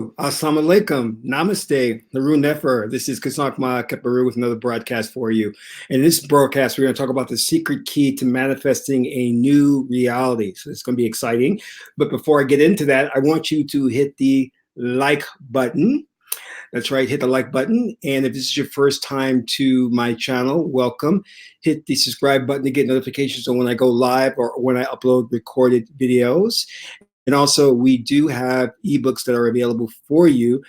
Assalamu alaikum, namaste, Harun Nefer. This is Kasakma Keparu with another broadcast for you. In this broadcast, we're going to talk about the secret key to manifesting a new reality. So it's going to be exciting. But before I get into that, I want you to hit the like button. That's right, hit the like button. And if this is your first time to my channel, welcome. Hit the subscribe button to get notifications on when I go live or when I upload recorded videos. And also, we do have ebooks that are available for you,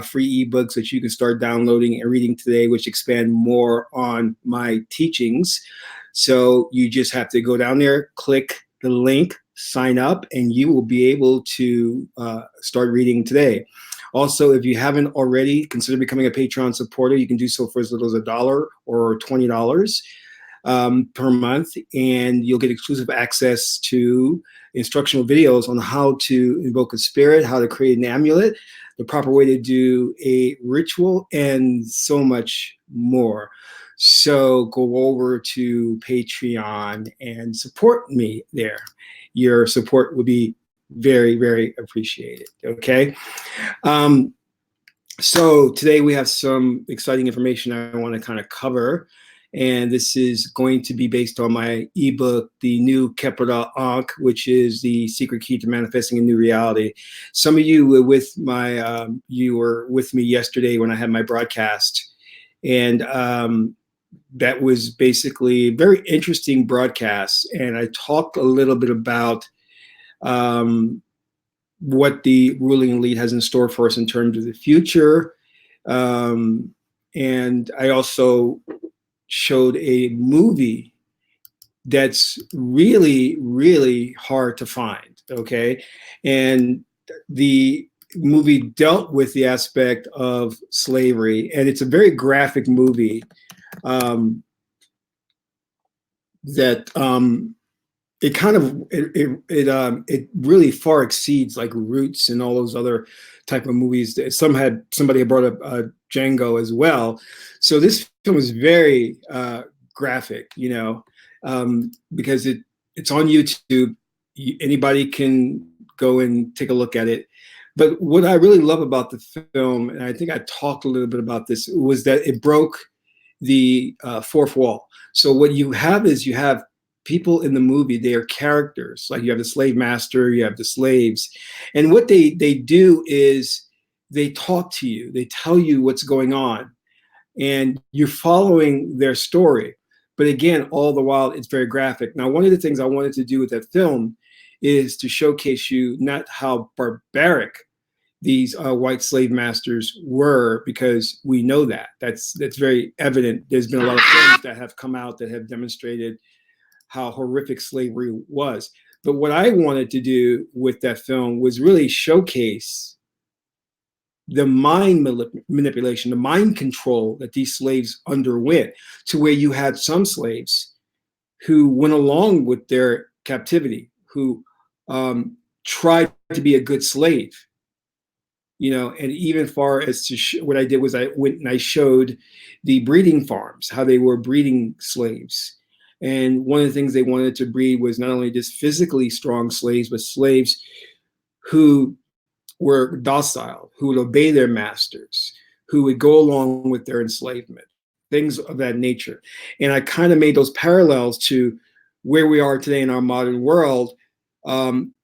free ebooks that you can start downloading and reading today, which expand more on my teachings. So you just have to go down there, click the link, sign up, and you will be able to start reading today. Also, if you haven't already, consider becoming a Patreon supporter. You can do so for as little as $1 or $20 per month, and you'll get exclusive access to instructional videos on how to invoke a spirit, how to create an amulet, the proper way to do a ritual, and so much more. So go over to Patreon and support me there. Your support would be very, very appreciated. Okay. So today we have some exciting information I want to kind of cover. And this is going to be based on my ebook, The New Kepra Ankh, which is the secret key to manifesting a new reality. Some of you were with me yesterday when I had my broadcast, and that was basically a very interesting broadcast. And I talked a little bit about what the ruling elite has in store for us in terms of the future, and I also showed a movie that's really, really hard to find, okay? And the movie dealt with the aspect of slavery, and it's a very graphic movie that it really far exceeds like Roots and all those other type of movies. Somebody had brought up Django as well. So this film is very graphic, because it's on YouTube. Anybody can go and take a look at it. But what I really love about the film, and I think I talked a little bit about this, was that it broke the fourth wall. So what you have is people in the movie, they are characters. Like you have the slave master, you have the slaves. And what they do is they talk to you, they tell you what's going on, and you're following their story. But again, all the while, it's very graphic. Now, one of the things I wanted to do with that film is to showcase you not how barbaric these white slave masters were, because we know that's very evident. There's been a lot of films that have come out that have demonstrated how horrific slavery was. But what I wanted to do with that film was really showcase the mind manipulation, the mind control that these slaves underwent, to where you had some slaves who went along with their captivity, who tried to be a good slave, and even far as to what I did was I went and I showed the breeding farms, how they were breeding slaves. And one of the things they wanted to breed was not only just physically strong slaves, but slaves who were docile, who would obey their masters, who would go along with their enslavement, things of that nature. And I kind of made those parallels to where we are today in our modern world,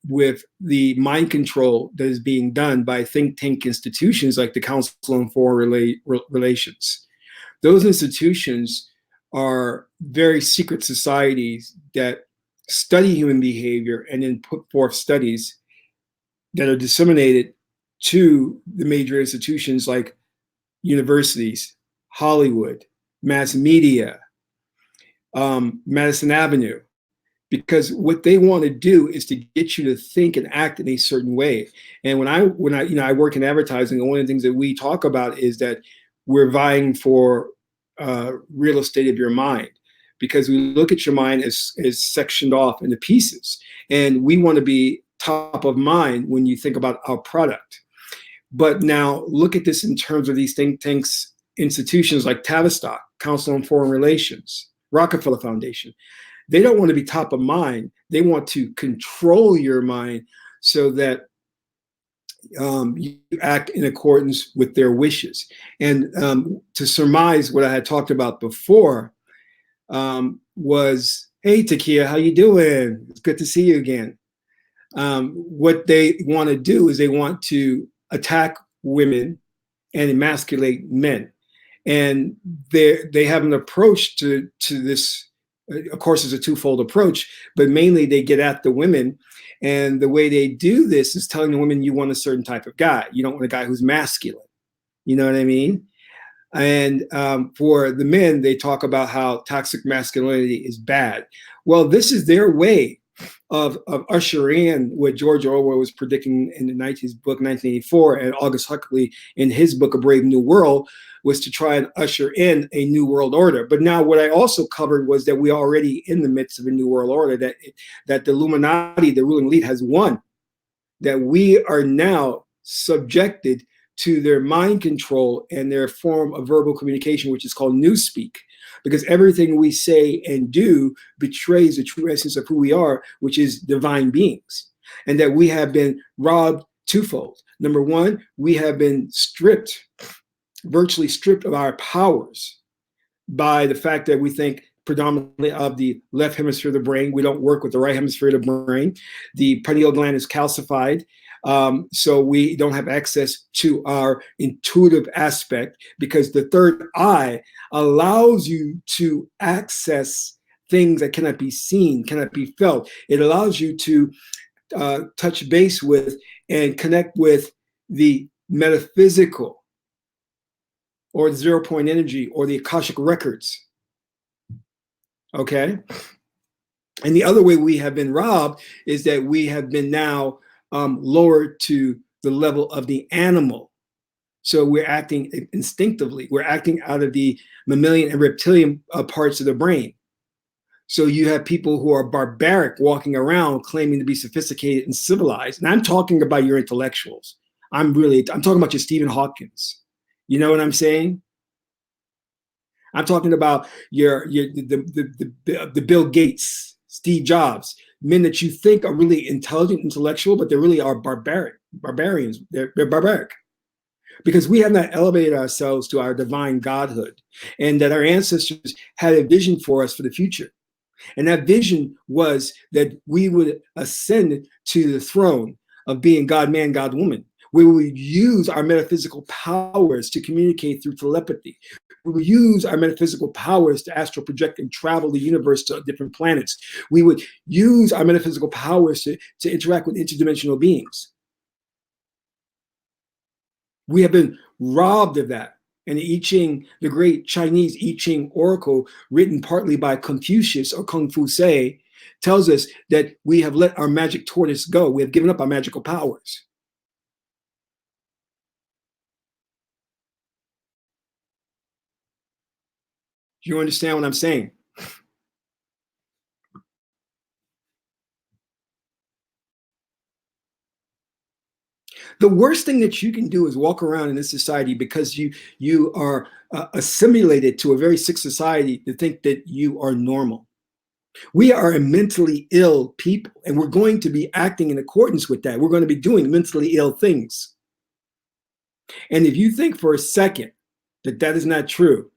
with the mind control that is being done by think tank institutions like the Council on Foreign Relations. Those institutions are very secret societies that study human behavior and then put forth studies that are disseminated to the major institutions like universities, Hollywood, mass media, Madison Avenue, because what they want to do is to get you to think and act in a certain way. And when I I work in advertising, and one of the things that we talk about is that we're vying for real estate of your mind, because we look at your mind as sectioned off into pieces, and we want to be top of mind when you think about our product. But now look at this in terms of these think tanks, institutions like Tavistock, Council on Foreign Relations, Rockefeller Foundation. They don't want to be top of mind. They want to control your mind so that You act in accordance with their wishes. And to surmise what I had talked about before, was, hey, Takia, how you doing? It's good to see you again. What they want to do is they want to attack women and emasculate men. And they have an approach to this. Of course, it's a twofold approach, but mainly they get at the women. And the way they do this is telling the women, you want a certain type of guy. You don't want a guy who's masculine. You know what I mean? And for the men, they talk about how toxic masculinity is bad. Well, this is their way of ushering in what George Orwell was predicting in his book 1984, and Aldous Huxley in his book A Brave New World, was to try and usher in a new world order. But now what I also covered was that we are already in the midst of a new world order, that the Illuminati, the ruling elite, has won, that we are now subjected to their mind control and their form of verbal communication, which is called newspeak, because everything we say and do betrays the true essence of who we are, which is divine beings, and that we have been robbed twofold. Number one, we have been virtually stripped of our powers by the fact that we think predominantly of the left hemisphere of the brain. We don't work with the right hemisphere of the brain. The pineal gland is calcified. So we don't have access to our intuitive aspect, because the third eye allows you to access things that cannot be seen, cannot be felt. It allows you to touch base with and connect with the metaphysical, or the 0 point energy, or the Akashic records. Okay? And the other way we have been robbed is that we have been now lowered to the level of the animal. So we're acting instinctively. We're acting out of the mammalian and reptilian parts of the brain. So you have people who are barbaric walking around claiming to be sophisticated and civilized. And I'm talking about your intellectuals. I'm talking about your Stephen Hawkins. You know what I'm saying? I'm talking about the Bill Gates, Steve Jobs, men that you think are really intelligent, intellectual, but they really are barbarians. They're barbaric, because we have not elevated ourselves to our divine godhood, and that our ancestors had a vision for us for the future. And that vision was that we would ascend to the throne of being God man, God woman. We would use our metaphysical powers to communicate through telepathy. We would use our metaphysical powers to astral project and travel the universe to different planets. We would use our metaphysical powers to interact with interdimensional beings. We have been robbed of that. And the I Ching, the great Chinese I Ching oracle, written partly by Confucius or Kung Fu Sei, tells us that we have let our magic tortoise go. We have given up our magical powers. Do you understand what I'm saying? The worst thing that you can do is walk around in this society, because you are assimilated to a very sick society, to think that you are normal. We are a mentally ill people, and we're going to be acting in accordance with that. We're going to be doing mentally ill things. And if you think for a second that that is not true,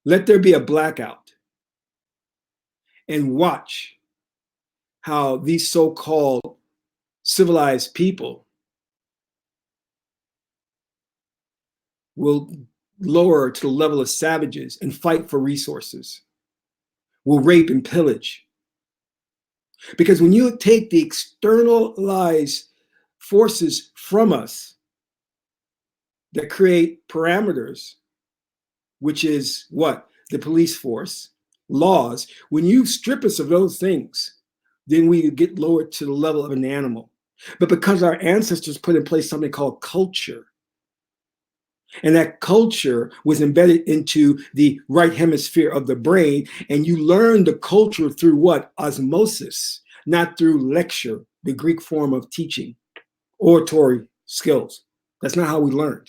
let there be a blackout and watch how these so-called civilized people will lower to the level of savages and fight for resources, will rape and pillage. Because when you take the externalized forces from us that create parameters, which is what? The police force, laws. When you strip us of those things, then we get lowered to the level of an animal. But because our ancestors put in place something called culture, and that culture was embedded into the right hemisphere of the brain, and you learn the culture through what? Osmosis, not through lecture, the Greek form of teaching, oratory skills. That's not how we learned.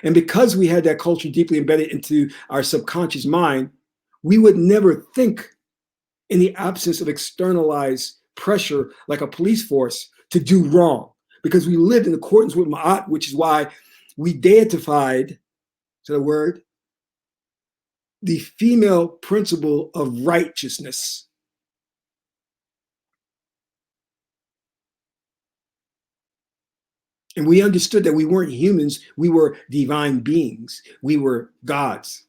And because we had that culture deeply embedded into our subconscious mind, we would never think in the absence of externalized pressure like a police force to do wrong, because we lived in accordance with Ma'at, which is why we deified, to the word, the female principle of righteousness. And we understood that we weren't humans, we were divine beings, we were gods.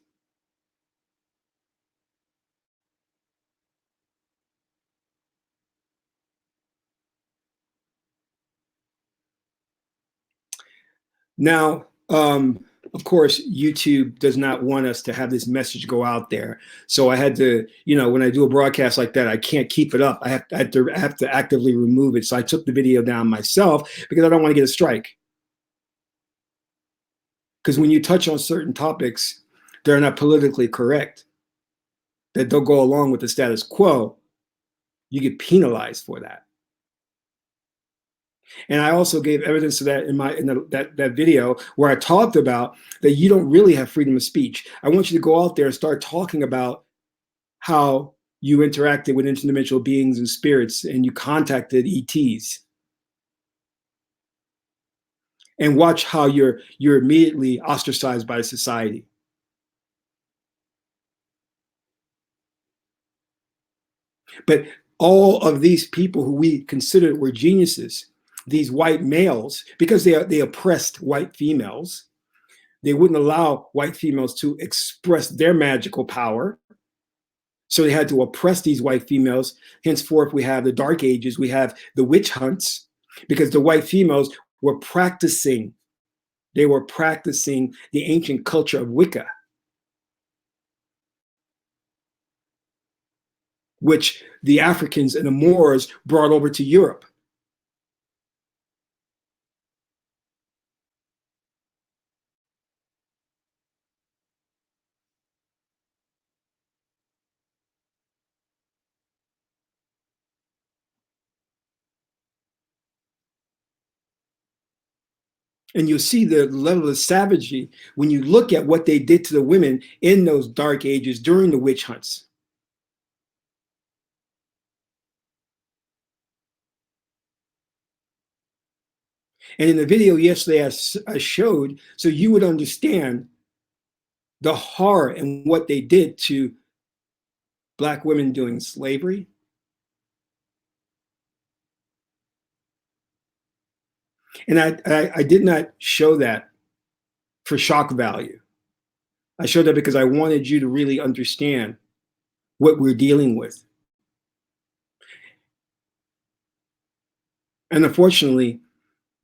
Now, of course, YouTube does not want us to have this message go out there. So I had to, when I do a broadcast like that, I can't keep it up. I have to actively remove it. So I took the video down myself because I don't want to get a strike. Because when you touch on certain topics, they're not politically correct, that don't go along with the status quo, you get penalized for that. And I also gave evidence of that in that video where I talked about that you don't really have freedom of speech. I want you to go out there and start talking about how you interacted with interdimensional beings and spirits and you contacted ETs. And watch how you're immediately ostracized by society. But all of these people who we considered were geniuses, these white males, because they oppressed white females, they wouldn't allow white females to express their magical power. So they had to oppress these white females. Henceforth, we have the Dark Ages, we have the witch hunts, because the white females were practicing the ancient culture of Wicca, which the Africans and the Moors brought over to Europe. And you'll see the level of savagery when you look at what they did to the women in those Dark Ages during the witch hunts. And in the video yesterday, I showed, so you would understand the horror and what they did to Black women during slavery. And I did not show that for shock value. I showed that because I wanted you to really understand what we're dealing with. And unfortunately,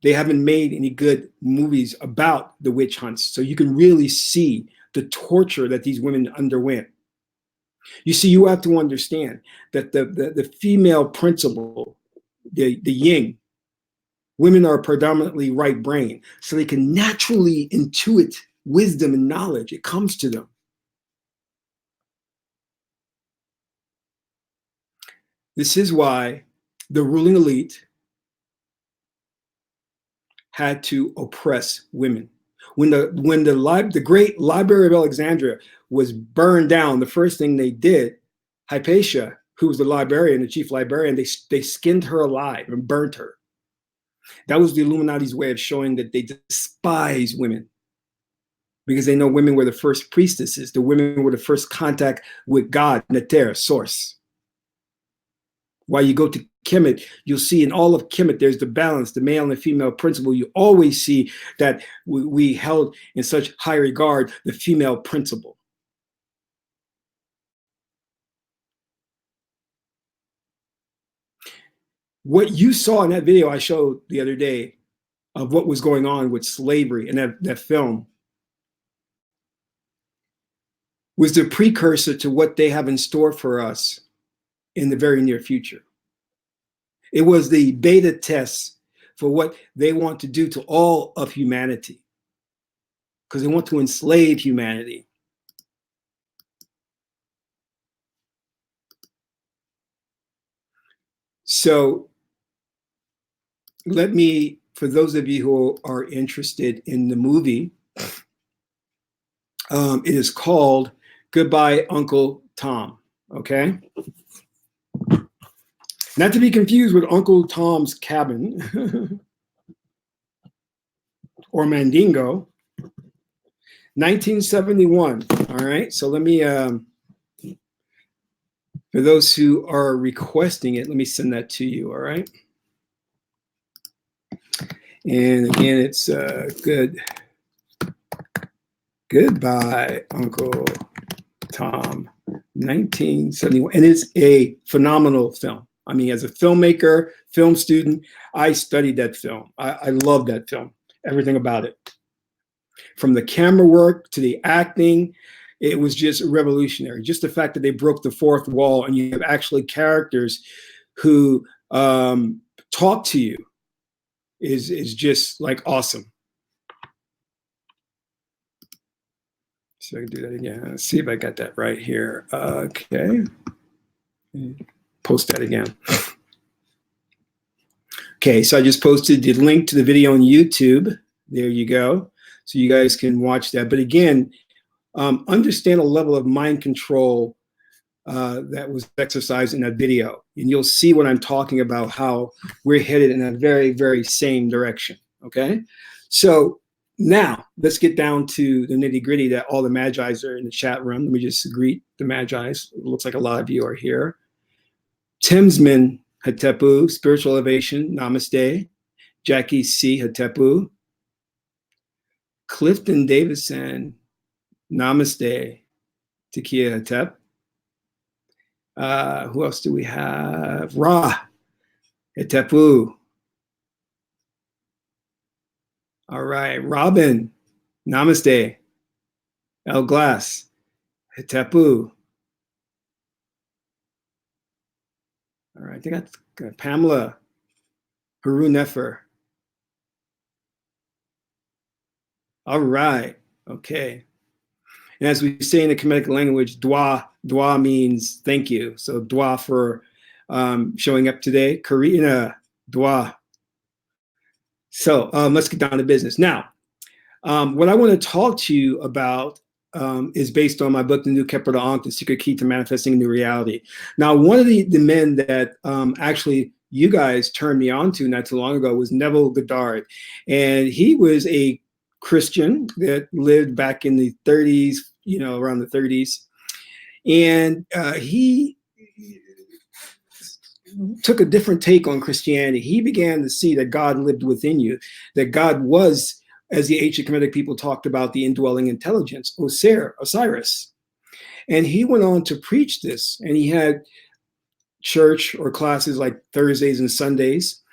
they haven't made any good movies about the witch hunts. So you can really see the torture that these women underwent. You see, you have to understand that the female principle, the yin, women are predominantly right brain. So they can naturally intuit wisdom and knowledge. It comes to them. This is why the ruling elite had to oppress women. When the great Library of Alexandria was burned down, the first thing they did, Hypatia, who was the librarian, the chief librarian, they skinned her alive and burnt her. That was the Illuminati's way of showing that they despise women, because they know women were the first priestesses. The women were the first contact with God, Neter, source. While you go to Kemet, you'll see in all of Kemet, there's the balance, the male and the female principle. You always see that we held in such high regard the female principle. What you saw in that video I showed the other day of what was going on with slavery in that film was the precursor to what they have in store for us in the very near future. It was the beta test for what they want to do to all of humanity, because they want to enslave humanity. So let me, for those of you who are interested in the movie, it is called Goodbye, Uncle Tom, okay? Not to be confused with Uncle Tom's Cabin or Mandingo. 1971. All right. So let me, for those who are requesting it, let me send that to you. All right. And again, it's Goodbye, Uncle Tom, 1971. And it's a phenomenal film. I mean, as a filmmaker, film student, I studied that film. I love that film, everything about it. From the camera work to the acting, it was just revolutionary. Just the fact that they broke the fourth wall and you have actually characters who talk to you is just like awesome. So I can do that again. Let's see if I got that right here. Okay. Post that again. Okay, so I just posted the link to the video on YouTube. There you go. So you guys can watch that. But again, understand a level of mind control that was exercised in that video. And you'll see what I'm talking about, how we're headed in a very, very same direction. Okay. So now let's get down to the nitty gritty that all the Magi's are in the chat room. Let me just greet the Magi's. It looks like a lot of you are here. Timsman Hatepu, Spiritual Elevation, Namaste. Jackie C. Hatepu. Clifton Davidson, Namaste. Takia Hatep. Who else do we have? Ra Hatepu. All right, Robin, Namaste. El Glass, Hatepu. All right, I think I got Pamela, Haru Nefer. All right, okay. And as we say in the Kemetic language, dua means thank you. So dua for showing up today. Karina, dua. So let's get down to business. Now, what I want to talk to you about is based on my book, The New Kepler Ankh, The Secret Key to Manifesting a New Reality. Now, one of the men that actually you guys turned me on to not too long ago was Neville Goddard. And he was a Christian that lived back in the 30s, you know, around the 30s. And he took a different take on Christianity. He began to see that God lived within you, that God was, as the ancient Kemetic people talked about, the indwelling intelligence, Osiris. And he went on to preach this, and he had church or classes like Thursdays and Sundays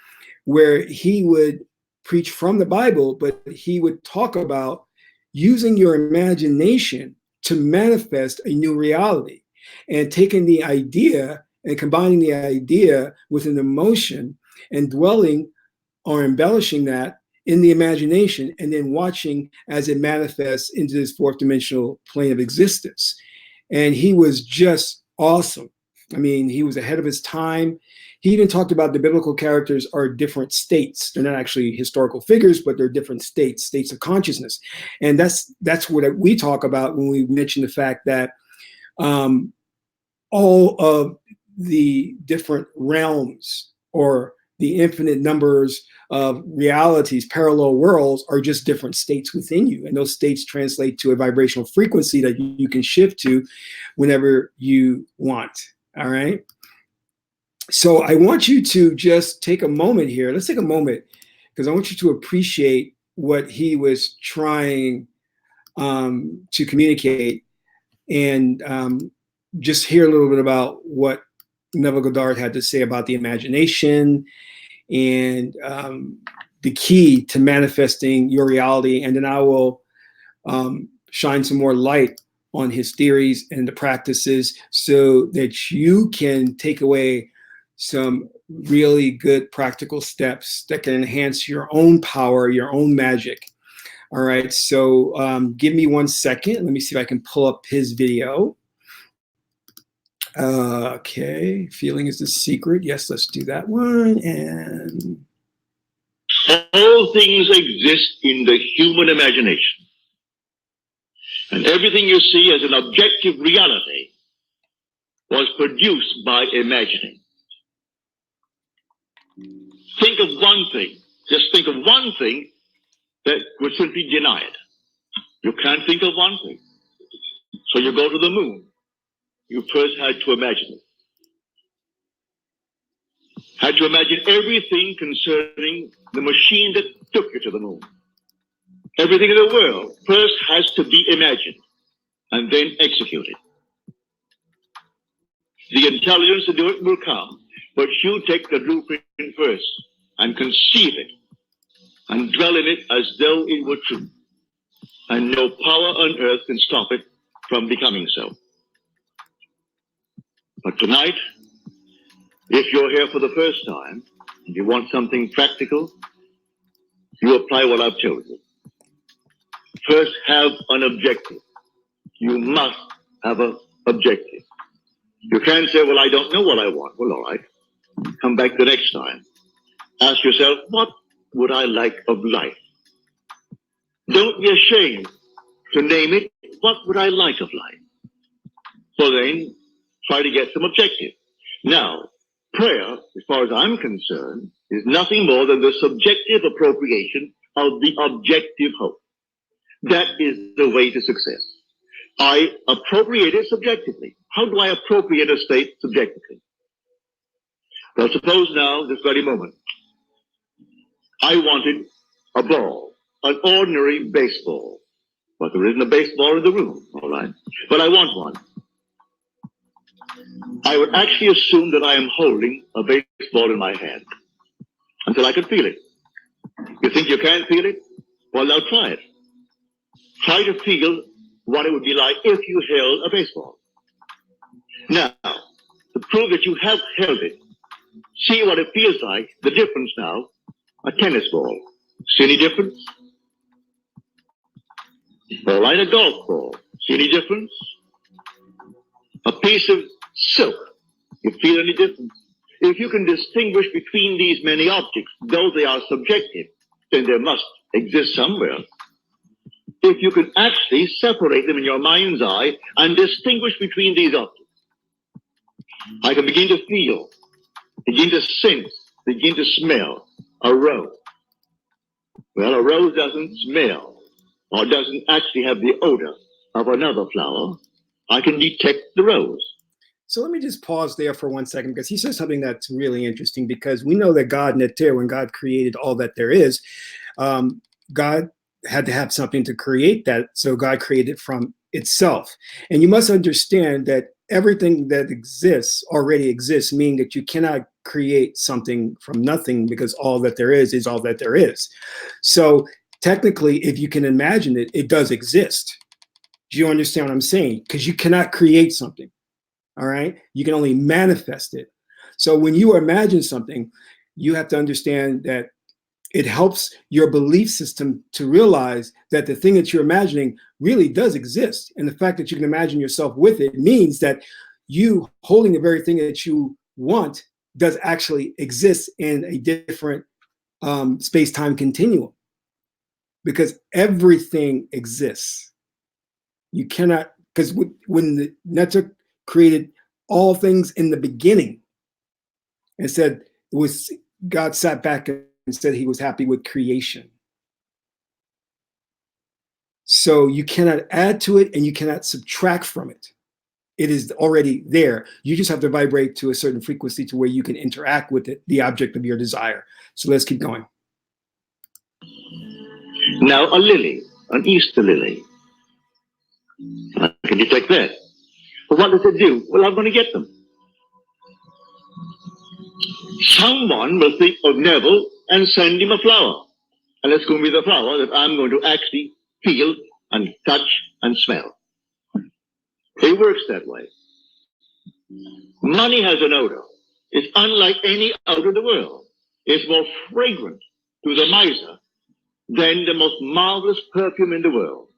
where he would preach from the Bible, but he would talk about using your imagination to manifest a new reality and taking the idea and combining the idea with an emotion and dwelling or embellishing that in the imagination and then watching as it manifests into this fourth dimensional plane of existence. And he was just awesome. I mean, he was ahead of his time. He even talked about the biblical characters are different states. They're not actually historical figures, but they're different states of consciousness. And that's what we talk about when we mention the fact that all of the different realms or the infinite numbers of realities, parallel worlds, are just different states within you. And those states translate to a vibrational frequency that you can shift to whenever you want. All right. So I want you to just take a moment here. Let's take a moment because I want you to appreciate what he was trying to communicate and just hear a little bit about what Neville Goddard had to say about the imagination and the key to manifesting your reality. And then I will shine some more light on his theories and the practices so that you can take away some really good practical steps that can enhance your own power, your own magic. All right, so give me 1 second. Let me see if I can pull up his video. Okay, feeling is the secret. Yes, let's do that one. And all things exist in the human imagination. And everything you see as an objective reality was produced by imagining. Think of one thing. Just think of one thing that would simply deny it. You can't think of one thing. So you go to the moon. You first had to imagine it. Had to imagine everything concerning the machine that took you to the moon. Everything in the world first has to be imagined and then executed. The intelligence to do it will come, but you take the blueprint first and conceive it and dwell in it as though it were true. And no power on earth can stop it from becoming so. But tonight, if you're here for the first time and you want something practical, you apply what I've told you. First, have an objective. You must have an objective. You can't say, well, I don't know what I want. Well, all right. Come back the next time. Ask yourself, what would I like of life? Don't be ashamed to name it. What would I like of life? So then, try to get some objective. Now, prayer, as far as I'm concerned, is nothing more than the subjective appropriation of the objective hope. That is the way to success. I appropriate it subjectively. How do I appropriate a state subjectively? Well, suppose now, this very moment, I wanted a ball, an ordinary baseball. But there isn't a baseball in the room, all right? But I want one. I would actually assume that I am holding a baseball in my hand until I can feel it. You think you can't feel it? Well, now try it. Try to feel what it would be like if you held a baseball. Now, to prove that you have held it, see what it feels like, the difference now, a tennis ball. See any difference? All right, a golf ball. See any difference? A piece of silk. You feel any difference? If you can distinguish between these many objects, though they are subjective, then they must exist somewhere. If you can actually separate them in your mind's eye and distinguish between these objects, I can begin to feel, begin to sense, begin to smell a rose. Well, a rose doesn't smell or doesn't actually have the odor of another flower. I can detect the rose. So let me just pause there for 1 second, because he says something that's really interesting, because we know that God Neter, when God created all that there is, God had to have something to create that. So God created from itself. And you must understand that everything that exists already exists, meaning that you cannot create something from nothing, because all that there is all that there is. So technically, if you can imagine it, it does exist. Do you understand what I'm saying? Because you cannot create something. All right. You can only manifest it. So when you imagine something, you have to understand that it helps your belief system to realize that the thing that you're imagining really does exist. And the fact that you can imagine yourself with it means that you holding the very thing that you want does actually exist in a different space-time continuum, because everything exists. You cannot, because when the Neter created all things in the beginning and said it was, God sat back and said he was happy with creation. So you cannot add to it and you cannot subtract from it. It is already there. You just have to vibrate to a certain frequency to where you can interact with it, the object of your desire. So let's keep going. Now, a lily, an Easter lily. I can detect that. But what does it do? Well, I'm going to get them. Someone will think of Neville and send him a flower. And it's going to be the flower that I'm going to actually feel and touch and smell. It works that way. Money has an odor. It's unlike any odor in the world. It's more fragrant to the miser than the most marvelous perfume in the world.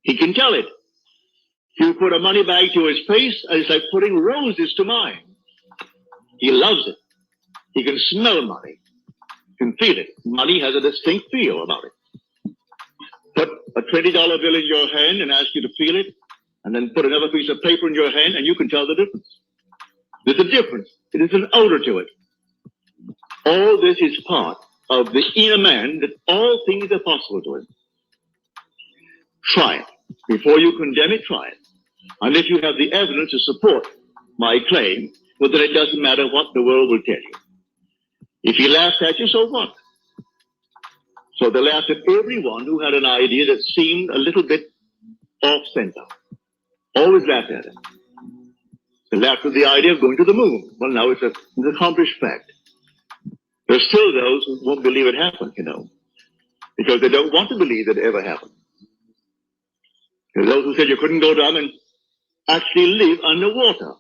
He can tell it. You put a money bag to his face, and it's like putting roses to mine. He loves it. He can smell money. He can feel it. Money has a distinct feel about it. Put a $20 bill in your hand and ask you to feel it, and then put another piece of paper in your hand, and you can tell the difference. There's a difference. It is an odor to it. All this is part of the inner man, that all things are possible to him. Try it. Before you condemn it, try it. Unless you have the evidence to support my claim, well, then it doesn't matter what the world will tell you. If he laughs at you, so what? So they laughed at everyone who had an idea that seemed a little bit off center. Always laughed at it. They laughed at the idea of going to the moon. Well, now it's an accomplished fact. There's still those who won't believe it happened, because they don't want to believe that it ever happened. There's those who said you couldn't go down and actually live underwater.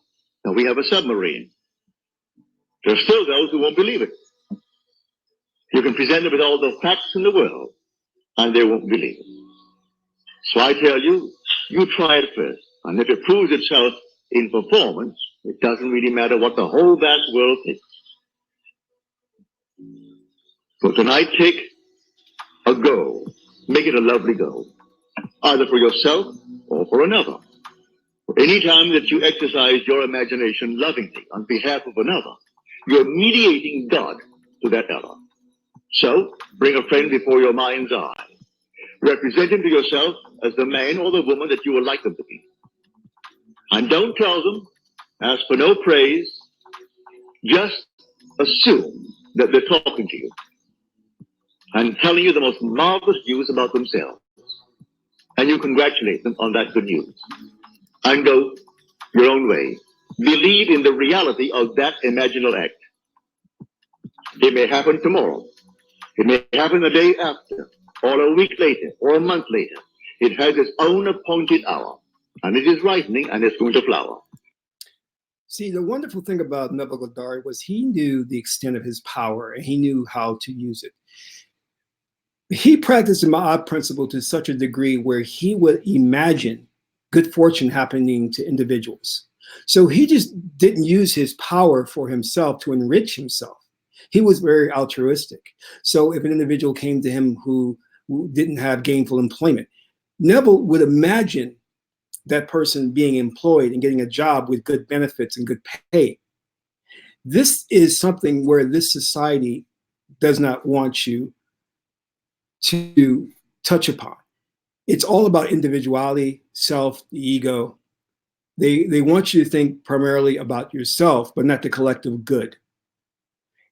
Now we have a submarine. There's still those who won't believe it. You can present them with all the facts in the world, and they won't believe it. So I tell you, you try it first. And if it proves itself in performance, it doesn't really matter what the whole vast world thinks. So tonight, take a goal. Make it a lovely goal, either for yourself or for another. Any time that you exercise your imagination lovingly on behalf of another, you're mediating God to that other. So, bring a friend before your mind's eye. Represent him to yourself as the man or the woman that you would like them to be. And don't tell them, ask for no praise, just assume that they're talking to you and telling you the most marvelous news about themselves. And you congratulate them on that good news. And go your own way. Believe in the reality of that imaginal act. It may happen tomorrow. It may happen the day after, or a week later, or a month later. It has its own appointed hour, and it is ripening, and it's going to flower. See, the wonderful thing about Neville Goddard was he knew the extent of his power, and he knew how to use it. He practiced the Ma'at principle to such a degree where he would imagine good fortune happening to individuals. So he just didn't use his power for himself to enrich himself. He was very altruistic. So if an individual came to him who didn't have gainful employment, Neville would imagine that person being employed and getting a job with good benefits and good pay. This is something where this society does not want you to touch upon. It's all about individuality, self, the ego. They want you to think primarily about yourself, but not the collective good.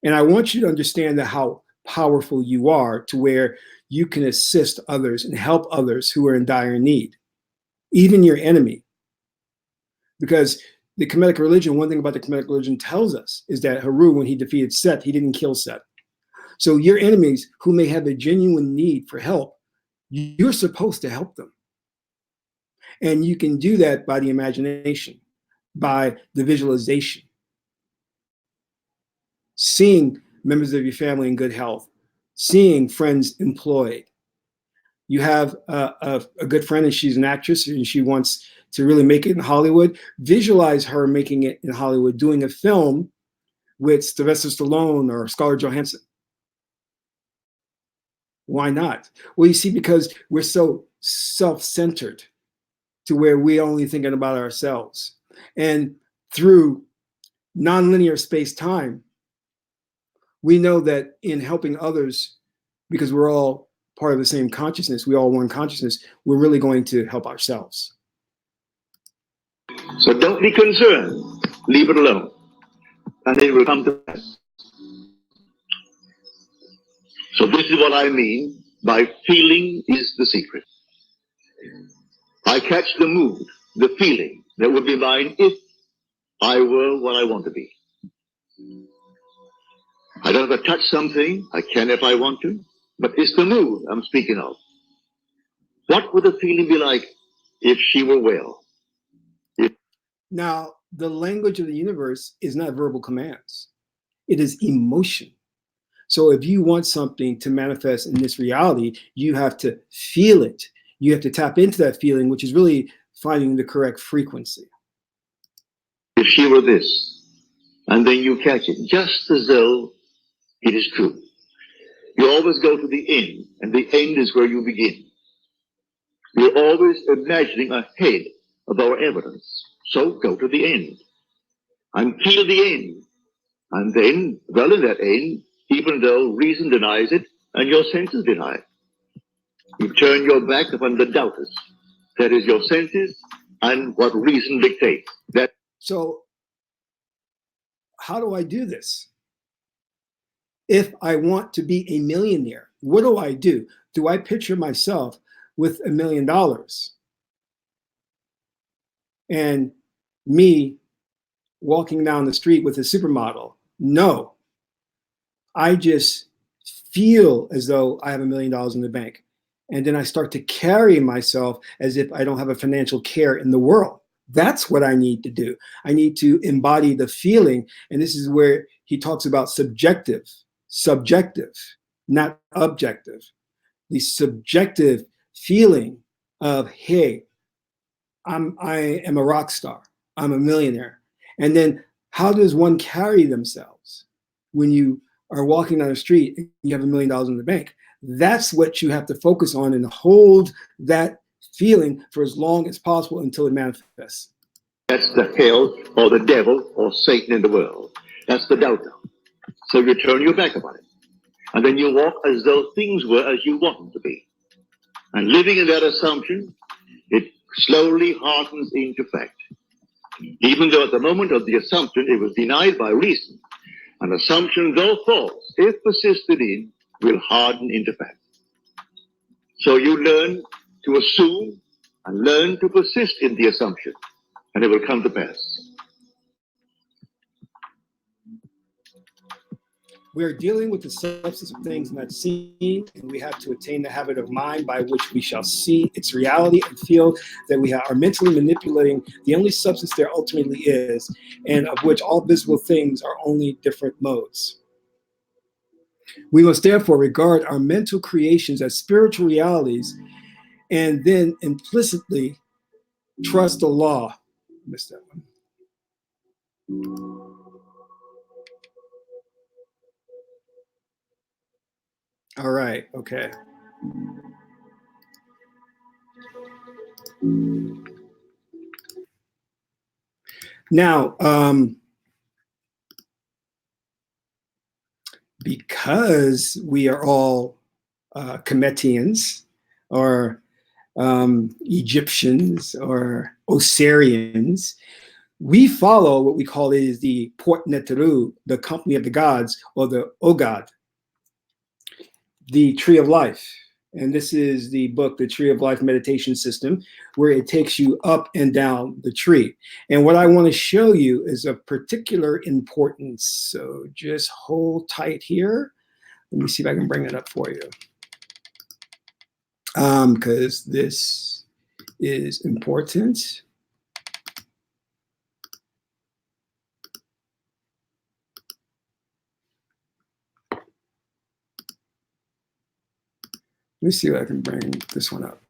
And I want you to understand that how powerful you are to where you can assist others and help others who are in dire need, even your enemy. Because the Kemetic religion, one thing about the Kemetic religion tells us is that Haru, when he defeated Set, he didn't kill Set. So your enemies who may have a genuine need for help, you're supposed to help them. And you can do that by the imagination, by the visualization. Seeing members of your family in good health, seeing friends employed. You have a good friend and she's an actress and she wants to really make it in Hollywood. Visualize her making it in Hollywood, doing a film with Sylvester Stallone or Scarlett Johansson. Why not? Well, you see, because we're so self-centered to where we're only thinking about ourselves. And through nonlinear space-time, we know that in helping others, because we're all part of the same consciousness, we all one consciousness, we're really going to help ourselves. So don't be concerned. Leave it alone. And it will come to pass. So this is what I mean by feeling is the secret. I catch the mood, the feeling that would be mine if I were what I want to be. I don't have to touch something. I can if I want to. But it's the mood I'm speaking of. What would the feeling be like if she were well? Now, the language of the universe is not verbal commands. It is emotion. So if you want something to manifest in this reality, you have to feel it. You have to tap into that feeling, which is really finding the correct frequency. If she were this, and then you catch it, just as though it is true. You always go to the end, and the end is where you begin. We're always imagining ahead of our evidence. So go to the end and feel the end. And then, well, in that end, even though reason denies it and your senses deny it. You turn your back upon the doubters. That is your senses and what reason dictates. So how do I do this? If I want to be a millionaire, what do? Do I picture myself with $1 million and me walking down the street with a supermodel? No, I just feel as though I have $1 million in the bank. And then I start to carry myself as if I don't have a financial care in the world. That's what I need to do. I need to embody the feeling. And this is where he talks about subjective, not objective. The subjective feeling of, hey, I am a rock star. I'm a millionaire. And then how does one carry themselves when you are walking down the street and you have $1 million in the bank? That's what you have to focus on and hold that feeling for as long as possible until it manifests. That's the hell or the devil or Satan in the world. That's the doubter. So you turn your back upon it. And then you walk as though things were as you want them to be. And living in that assumption, it slowly hardens into fact. Even though at the moment of the assumption it was denied by reason, an assumption, though false, if persisted in, will harden into fact. So you learn to assume and learn to persist in the assumption, and it will come to pass. We are dealing with the substance of things not seen, and we have to attain the habit of mind by which we shall see its reality and feel that we are mentally manipulating the only substance there ultimately is, and of which all visible things are only different modes. We must therefore regard our mental creations as spiritual realities and then implicitly trust the law. I missed that one. All right, okay. Now, because we are all Cometians or Egyptians or Osirians, we follow what we call is the Port Neteru, the company of the gods, or the Ogad, the tree of life. And this is the book, The Tree of Life Meditation System, where it takes you up and down the tree. And what I want to show you is of particular importance. So just hold tight here. Let me see if I can bring it up for you. Because this is important. Let me see if I can bring this one up.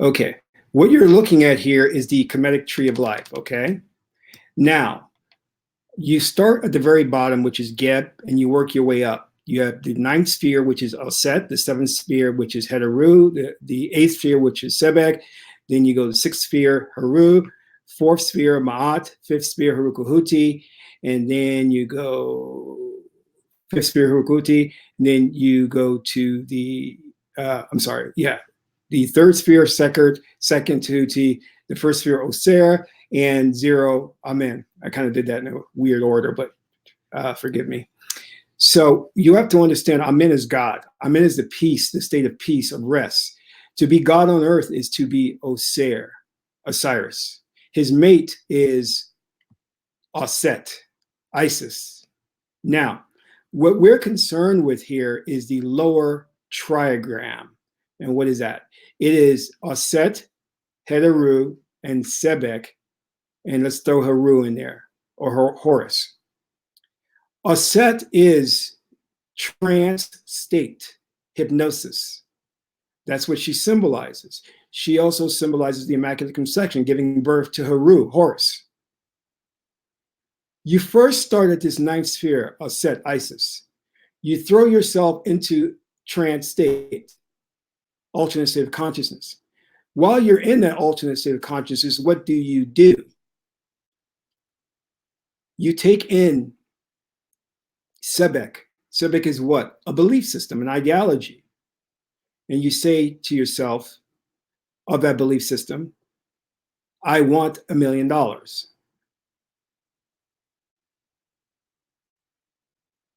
Okay, what you're looking at here is the Kemetic tree of life, okay? Now, you start at the very bottom, which is Geb, and you work your way up. You have the 9th sphere, which is Aset, the 7th sphere, which is Heteru, the 8th sphere, which is Sebek. Then you go to 6th sphere, Haru, 4th sphere, Ma'at, 5th sphere, Harukuhuti, and then you go 5th sphere, Harukuhuti, and then you go to the, the 3rd sphere, Sekert, 2nd Tahuti, the 1st sphere, Oser, and 0, Amen. I kind of did that in a weird order, but forgive me. So you have to understand, Amen is God. Amen is the peace, the state of peace, of rest. To be God on earth is to be Oser, Osiris. His mate is Aset, Isis. Now, what we're concerned with here is the lower triagram. And what is that? It is Aset, Heteru, and Sebek. And let's throw Haru in there, or Horus. Aset is trance state, hypnosis. That's what she symbolizes. She also symbolizes the Immaculate Conception, giving birth to Haru, Horus. You first start at this 9th sphere, Aset, Isis. You throw yourself into trance state, alternate state of consciousness. While you're in that alternate state of consciousness, what do? You take in sebek. Sebek is what? A belief system, an ideology. And you say to yourself of that belief system, I want $1 million.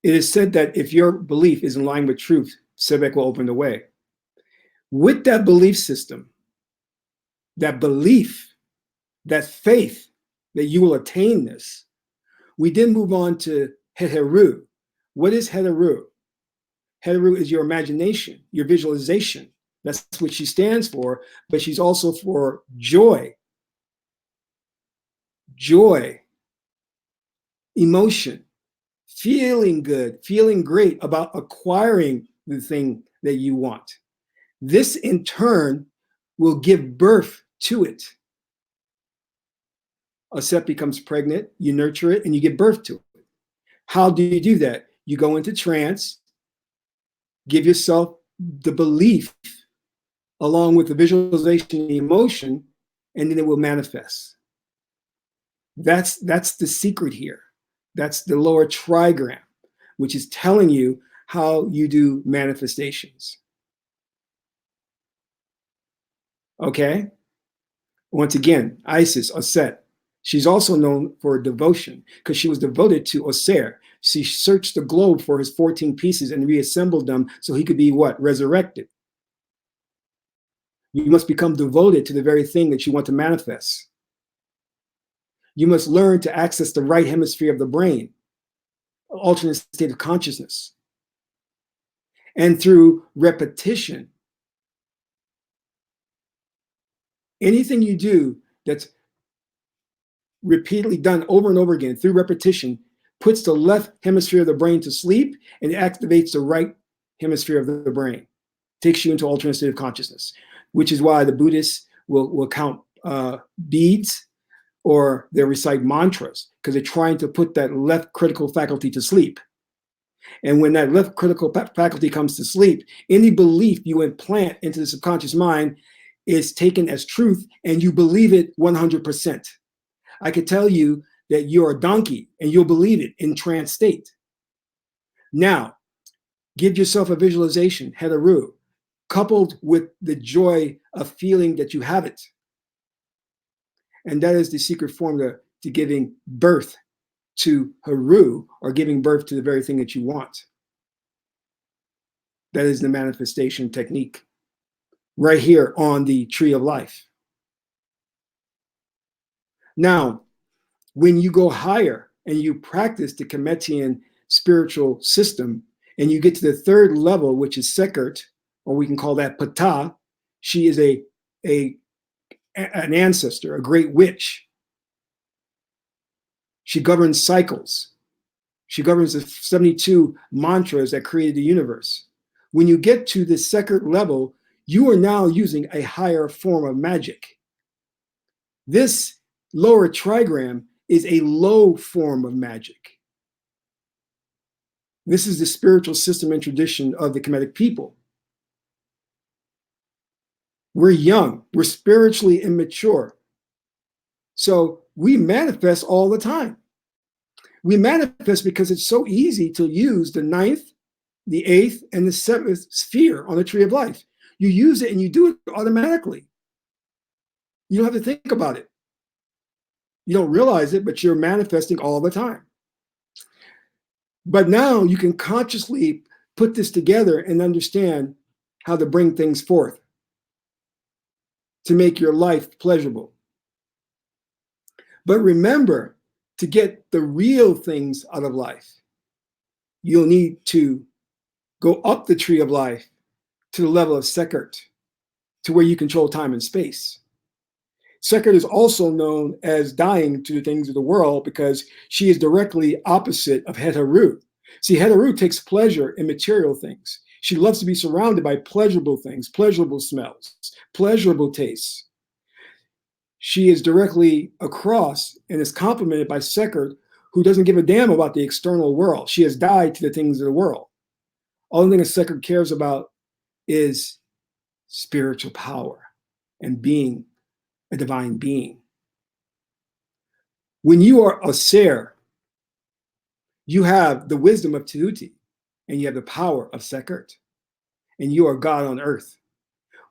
It is said that if your belief is in line with truth, sebek will open the way. With that belief system, that belief, that faith that you will attain this, we then move on to heteru. What is heteru? Heteru is your imagination, your visualization. That's what she stands for, but she's also for joy. Joy, emotion, feeling good, feeling great about acquiring the thing that you want. This in turn will give birth to it. A set becomes pregnant, you nurture it, and you give birth to it. How do you do that? You go into trance, give yourself the belief along with the visualization, the emotion, and then it will manifest. That's the secret here. That's the lower trigram, which is telling you how you do manifestations. Okay? Once again, Isis, Osset. She's also known for devotion because she was devoted to Osir. She searched the globe for his 14 pieces and reassembled them so he could be what? Resurrected. You must become devoted to the very thing that you want to manifest. You must learn to access the right hemisphere of the brain, alternate state of consciousness. And through repetition, anything you do that's repeatedly done over and over again through repetition puts the left hemisphere of the brain to sleep and activates the right hemisphere of the brain, takes you into alternate state of consciousness, which is why the Buddhists will count beads or they recite mantras because they're trying to put that left critical faculty to sleep. And when that left critical faculty comes to sleep, any belief you implant into the subconscious mind is taken as truth and you believe it 100%. I could tell you that you're a donkey and you'll believe it in trance state. Now, give yourself a visualization, heteru, coupled with the joy of feeling that you have it. And that is the secret formula to giving birth to Haru, or giving birth to the very thing that you want. That is the manifestation technique right here on the tree of life. Now, when you go higher and you practice the Kemetian spiritual system, and you get to the third level, which is Sekert, or we can call that Ptah, she is an ancestor, a great witch. She governs cycles. She governs the 72 mantras that created the universe. When you get to the Sekert level, you are now using a higher form of magic. This lower trigram is a low form of magic. This is the spiritual system and tradition of the Kemetic people. We're young, we're spiritually immature. So we manifest all the time. We manifest because it's so easy to use the 9th, the 8th, and the 7th sphere on the tree of life. You use it and you do it automatically. You don't have to think about it. You don't realize it, but you're manifesting all the time. But now you can consciously put this together and understand how to bring things forth to make your life pleasurable. But remember, to get the real things out of life, you'll need to go up the tree of life to the level of Sekert, to where you control time and space. Sekert is also known as dying to the things of the world because she is directly opposite of Heteru. See, Heteru takes pleasure in material things. She loves to be surrounded by pleasurable things, pleasurable smells, pleasurable tastes. She is directly across and is complemented by Sekert, who doesn't give a damn about the external world. She has died to the things of the world. All the thing a seeker cares about is spiritual power and being a divine being. When you are a seer, you have the wisdom of Tahuti and you have the power of Sekert, and you are God on earth,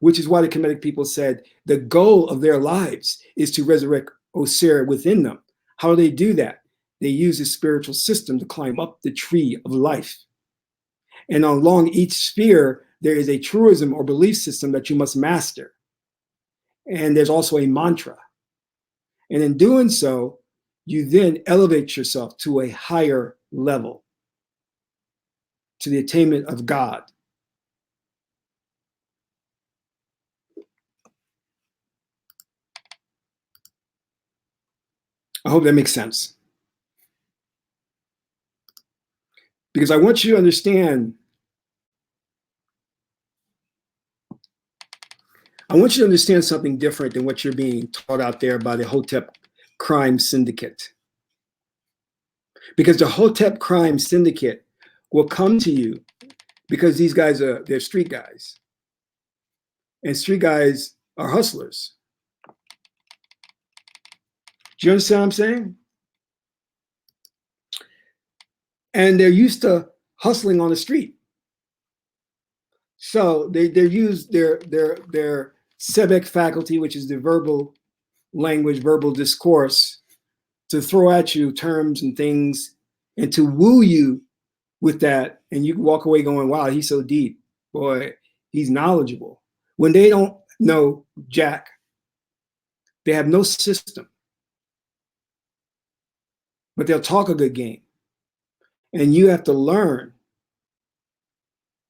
which is why the Kemetic people said the goal of their lives is to resurrect Osir within them. How do they do that? They use a spiritual system to climb up the tree of life. And along each sphere, there is a truism or belief system that you must master. And there's also a mantra. And in doing so, you then elevate yourself to a higher level, to the attainment of God. I hope that makes sense. Because I want you to understand, something different than what you're being taught out there by the Hotep crime syndicate. Because the Hotep crime syndicate will come to you because these guys they're street guys. And street guys are hustlers. Do you understand what I'm saying? And they're used to hustling on the street. So they use their Sebek faculty, which is the verbal language, verbal discourse, to throw at you terms and things and to woo you with that. And you can walk away going, wow, he's so deep. Boy, he's knowledgeable. When they don't know Jack, they have no system. But they'll talk a good game. And you have to learn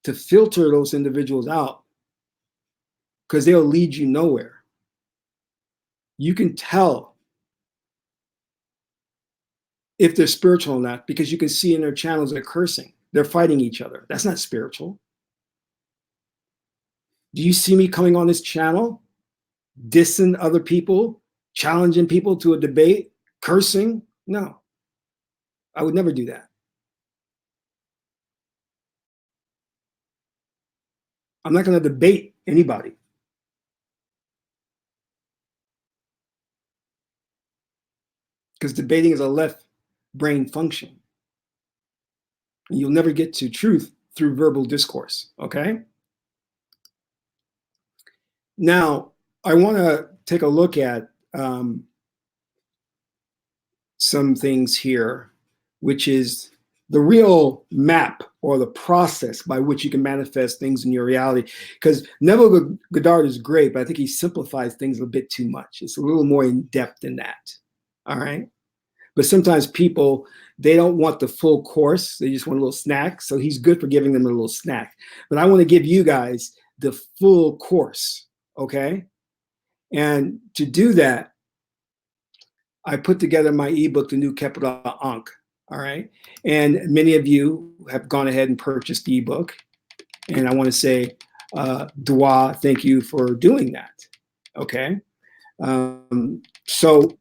to filter those individuals out because they'll lead you nowhere. You can tell if they're spiritual or not because you can see in their channels they're cursing. They're fighting each other. That's not spiritual. Do you see me coming on this channel, dissing other people, challenging people to a debate, cursing? No, I would never do that. I'm not going to debate anybody. Because debating is a left brain function. And you'll never get to truth through verbal discourse, okay? Now, I want to take a look at some things here, which is the real map or the process by which you can manifest things in your reality. Because Neville Goddard is great, but I think he simplifies things a bit too much. It's a little more in depth than that, all right? But sometimes people, they don't want the full course. They just want a little snack. So he's good for giving them a little snack. But I want to give you guys the full course, okay? And to do that, I put together my ebook, The New Capital Ankh, all right? And many of you have gone ahead and purchased the ebook. And I want to say, Dua, thank you for doing that, okay? So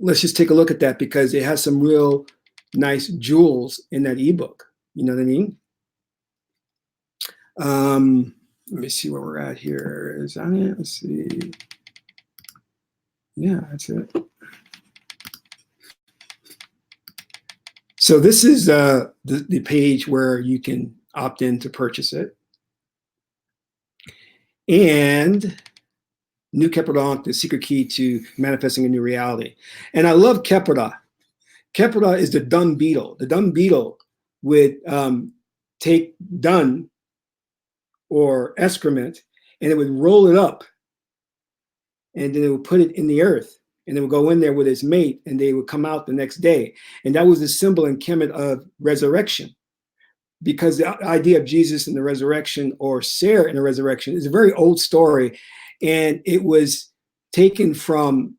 let's just take a look at that because it has some real nice jewels in that ebook. You know what I mean? Let me see where we're at here. Is that it? Let's see. Yeah, that's it. So this is the page where you can opt in to purchase it. And New Kepradon, the secret key to manifesting a new reality. And I love Keprada. Keprada is the dung beetle. The dung beetle would take dung or excrement and it would roll it up and then it would put it in the earth and it would go in there with its mate and they would come out the next day. And that was the symbol in Kemet of resurrection, because the idea of Jesus in the resurrection or Sarah in the resurrection is a very old story. And it was taken from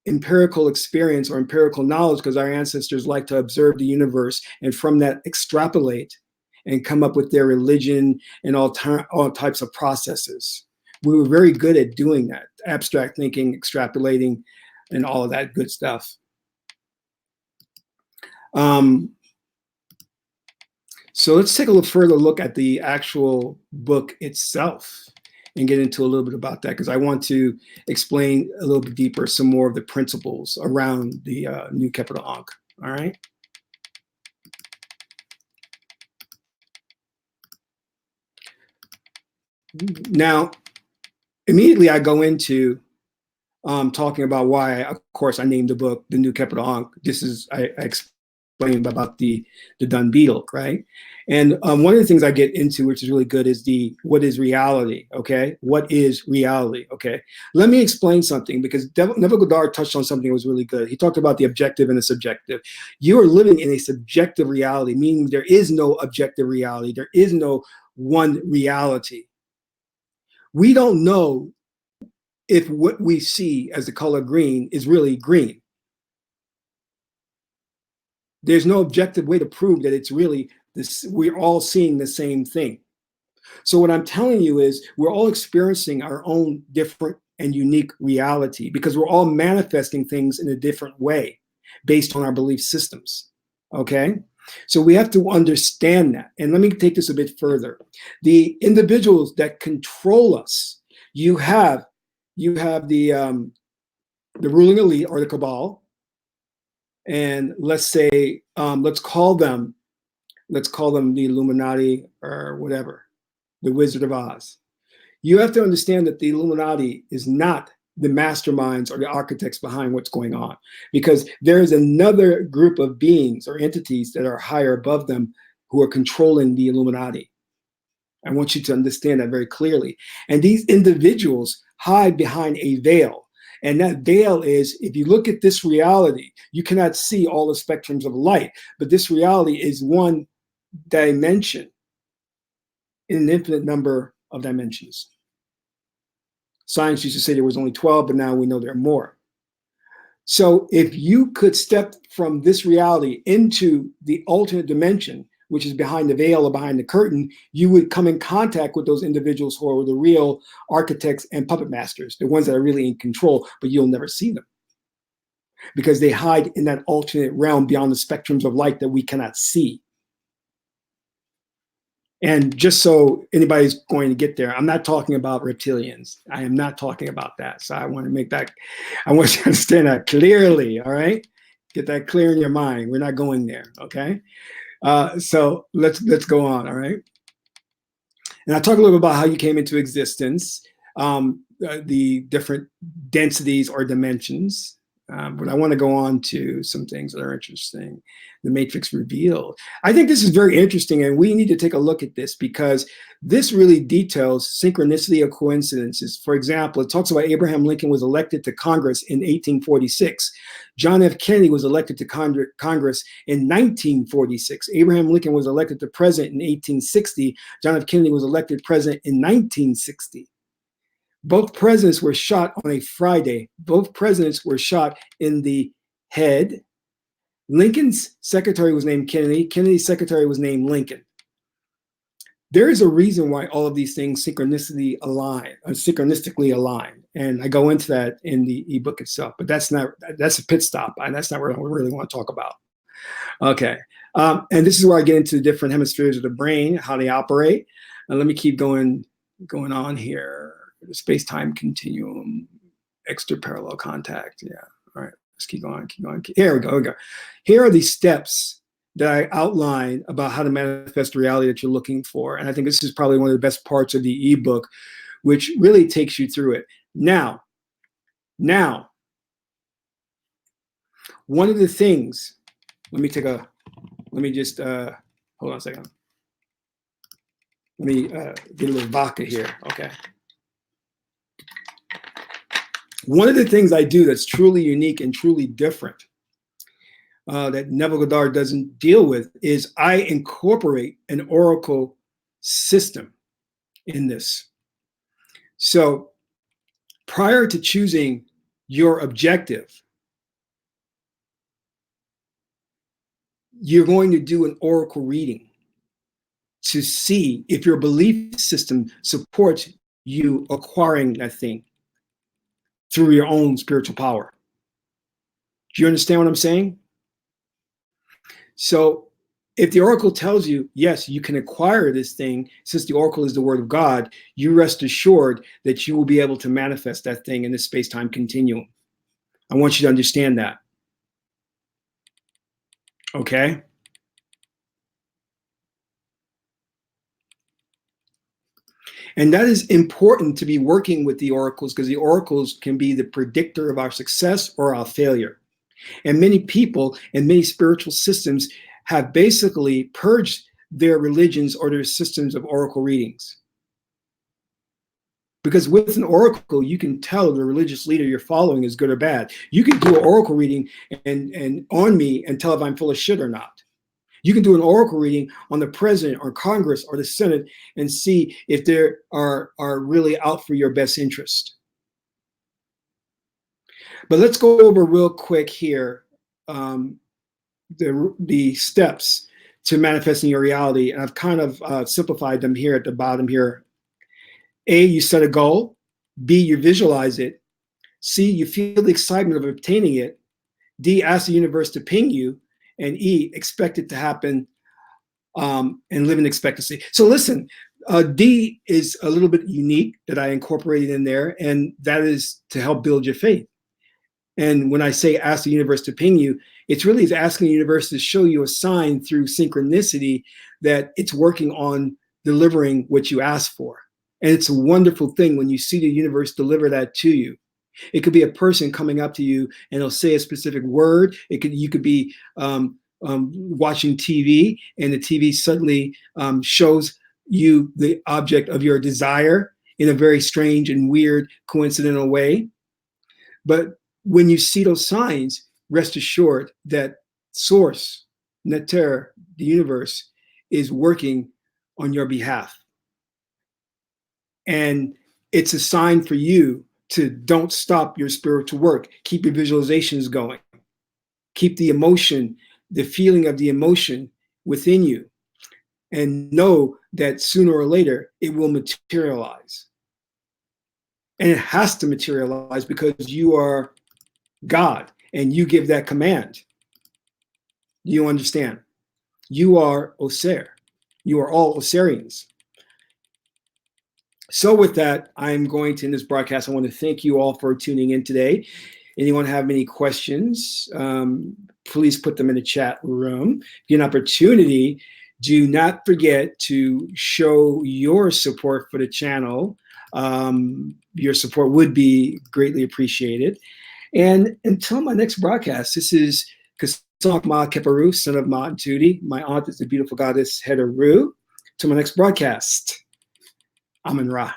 empirical experience or empirical knowledge because our ancestors like to observe the universe and from that extrapolate and come up with their religion and all types of processes. We were very good at doing that, abstract thinking, extrapolating, and all of that good So let's take a little further look at the actual book itself and get into a little bit about that, because I want to explain a little bit deeper some more of the principles around the new capital Ankh. All right. Now, immediately I go into talking about why, of course, I named the book The New Capital Ankh. This is, I explained about the dung beetle, right? And one of the things I get into, which is really good, is what is reality, okay? What is reality, okay? Let me explain something, because Neville Goddard touched on something that was really good. He talked about the objective and the subjective. You are living in a subjective reality, meaning there is no objective reality. There is no one reality. We don't know if what we see as the color green is really green. There's no objective way to prove that it's really this. We're all seeing the same thing. So what I'm telling you is we're all experiencing our own different and unique reality, because we're all manifesting things in a different way based on our belief systems. Okay? So we have to understand that. And let me take this a bit further. The individuals that control us, you have the ruling elite, or the cabal, and let's say let's call them the Illuminati, or whatever, the Wizard of Oz. You have to understand that the Illuminati is not the masterminds or the architects behind what's going on, because there is another group of beings or entities that are higher above them who are controlling the Illuminati. I want you to understand that very clearly. And these individuals hide behind a veil. And that veil is, if you look at this reality, you cannot see all the spectrums of light, but this reality is one dimension in an infinite number of dimensions. Science used to say there was only 12, but now we know there are more. So if you could step from this reality into the alternate dimension, which is behind the veil or behind the curtain, you would come in contact with those individuals who are the real architects and puppet masters, the ones that are really in control, but you'll never see them, because they hide in that alternate realm beyond the spectrums of light that we cannot see. And just so anybody's going to get there, I'm not talking about reptilians. I am not talking about that. So I want to make that, I want you to understand that clearly, all right? Get that clear in your mind. We're not going there, okay? So let's go on, all right? And I'll talk a little bit about how you came into existence, the different densities or dimensions. But I want to go on to some things that are interesting. The Matrix revealed. I think this is very interesting, and we need to take a look at this, because this really details synchronicity of coincidences. For example, it talks about Abraham Lincoln was elected to Congress in 1846. John F. Kennedy was elected to Congress in 1946. Abraham Lincoln was elected to president in 1860. John F. Kennedy was elected president in 1960. Both presidents were shot on a Friday. Both presidents were shot in the head. Lincoln's secretary was named Kennedy. Kennedy's secretary was named Lincoln. There is a reason why all of these things synchronistically align. And I go into that in the ebook itself, but that's a pit stop. And that's not what I really want to talk about. Okay. And this is where I get into the different hemispheres of the brain, how they operate. And let me keep going on here. The space-time continuum, extra parallel contact. Yeah. All right. Let's keep going. Here we go. Here are the steps that I outline about how to manifest the reality that you're looking for. And I think this is probably one of the best parts of the ebook, which really takes you through it. Now, one of the things, let me just hold on a second. Let me get a little vodka here. Okay. One of the things I do that's truly unique and truly different that Neville Goddard doesn't deal with is I incorporate an oracle system in this. So prior to choosing your objective, you're going to do an oracle reading to see if your belief system supports you acquiring that thing through your own spiritual power. Do you understand what I'm saying? So if the oracle tells you, yes, you can acquire this thing, since the oracle is the word of God, you rest assured that you will be able to manifest that thing in this space-time continuum. I want you to understand that. Okay? And that is important to be working with the oracles, because the oracles can be the predictor of our success or our failure. And many people and many spiritual systems have basically purged their religions or their systems of oracle readings. Because with an oracle, you can tell the religious leader you're following is good or bad. You can do an oracle reading and on me and tell if I'm full of shit or not. You can do an oracle reading on the president or Congress or the Senate and see if they are really out for your best interest. But let's go over real quick here the steps to manifesting your reality. And I've kind of simplified them here at the bottom here. A, you set a goal. B, you visualize it. C, you feel the excitement of obtaining it. D, ask the universe to ping you. And E, expect it to happen and live in expectancy. So listen, D is a little bit unique that I incorporated in there, and that is to help build your faith. And when I say ask the universe to ping you, it's really asking the universe to show you a sign through synchronicity that it's working on delivering what you asked for. And it's a wonderful thing when you see the universe deliver that to you. It could be a person coming up to you and they'll say a specific word. You could be watching TV and the TV suddenly shows you the object of your desire in a very strange and weird coincidental way. But when you see those signs, rest assured that Source, Neter, the universe, is working on your behalf. And it's a sign for you to don't stop your spiritual work. Keep your visualizations going. Keep the emotion, the feeling of the emotion within you. And know that sooner or later it will materialize. And it has to materialize because you are God and you give that command. You understand? You are Oser. You are all Osirians. So with that, I'm going to end this broadcast. I want to thank you all for tuning in today. Anyone have any questions, please put them in the chat room. If you get an opportunity, do not forget to show your support for the channel. Your support would be greatly appreciated. And until my next broadcast, this is Kasak Ma Keparu, son of Ma and Tudi. My aunt is the beautiful goddess Hedaru. Till my next broadcast, Amun Ra.